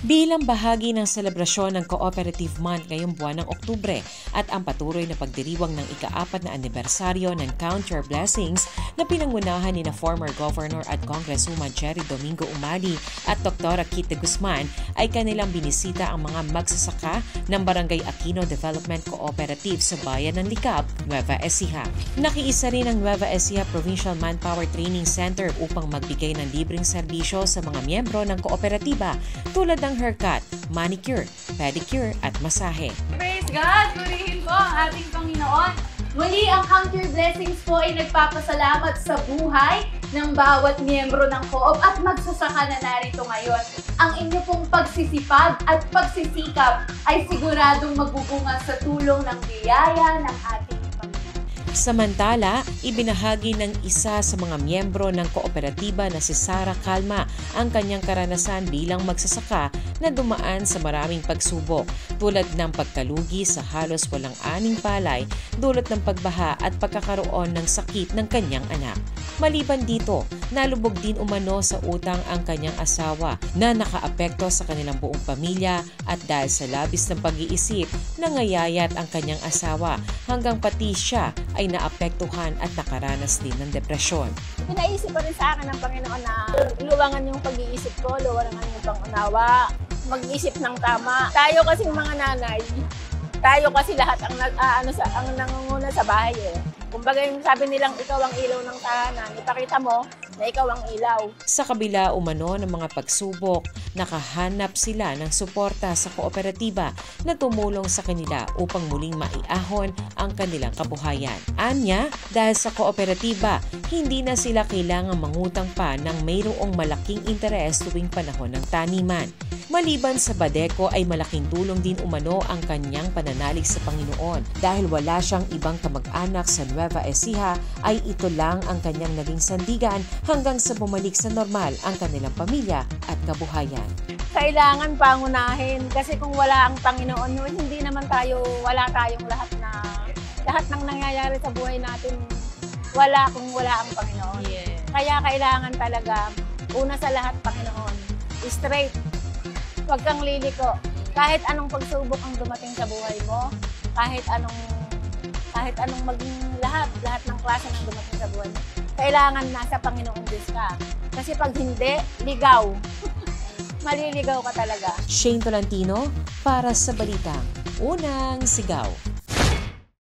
Bilang bahagi ng selebrasyon ng Cooperative Month ngayong buwan ng Oktubre at ang patuloy na pagdiriwang ng ika-4 na anibersaryo ng Count Your Blessings na pinangunahan ni na former Governor at Congresswoman Jerry Domingo Umali at Dr. Kitty Guzman ay kanilang binisita ang mga magsasaka ng Barangay Aquino Development Cooperative sa bayan ng Licab, Nueva Ecija. Nakiisa rin ang Nueva Ecija Provincial Manpower Training Center upang magbigay ng libreng serbisyo sa mga miyembro ng kooperatiba tulad ng haircut, manicure, pedicure at masahe. Praise God! Purihin po ang ating Panginoon. Muli, ang Count Your Blessings po ay nagpapasalamat sa buhay ng bawat miyembro ng co-op at magsasaka na narito ngayon. Ang inyo pong pagsisipag at pagsisikap ay siguradong magbubunga sa tulong ng biyaya ng ating Panginoon. Samantala, ibinahagi ng isa sa mga miyembro ng kooperatiba na si Sarah Calma ang kanyang karanasan bilang magsasaka na dumaan sa maraming pagsubok tulad ng pagkalugi sa halos walang aning palay dulot ng pagbaha at pagkakaroon ng sakit ng kanyang anak. Maliban dito, nalubog din umano sa utang ang kanyang asawa na nakaapekto sa kanilang buong pamilya at dahil sa labis ng pag-iisip, nangayayat ang kanyang asawa hanggang pati siya ay naapektuhan at nakaranas din ng depresyon. Pinaisip pa rin sa akin ng Panginoon na luwangan yung pag-iisip ko, luwangan yung pang-unawa, mag-isip ng tama. Tayo kasing mga nanay, tayo kasi lahat ang nangunguna sa bahay eh. Kumbaga yung sabi nilang ikaw ang ilaw ng tahanan, ipakita mo na ikaw ang ilaw. Sa kabila umano ng mga pagsubok, nakahanap sila ng suporta sa kooperatiba na tumulong sa kanila upang muling maiahon ang kanilang kabuhayan. Anya, dahil sa kooperatiba, hindi na sila kailangang mangutang pa ng mayroong malaking interes tuwing panahon ng taniman. Maliban sa Badeco ay malaking tulong din umano ang kanyang pananalig sa Panginoon. Dahil wala siyang ibang kamag-anak sa Nueva Ecija ay ito lang ang kanyang naging sandigan hanggang sa bumalik sa normal ang kanilang pamilya at kabuhayan. Kailangan pangunahin kasi kung wala ang Panginoon, hindi naman wala tayong lahat ng nangyayari sa buhay natin, wala kung wala ang Panginoon. Yeah. Kaya kailangan talaga, una sa lahat Panginoon, straight. Huwag kang liliko. Kahit anong pagsubok ang dumating sa buhay mo, kahit anong maging lahat ng klase ng dumating sa buhay mo, kailangan nasa Panginoong Diyos ka. Kasi pag hindi, ligaw. Maliligaw ka talaga. Shane Tolentino para sa Balitang Unang Sigaw.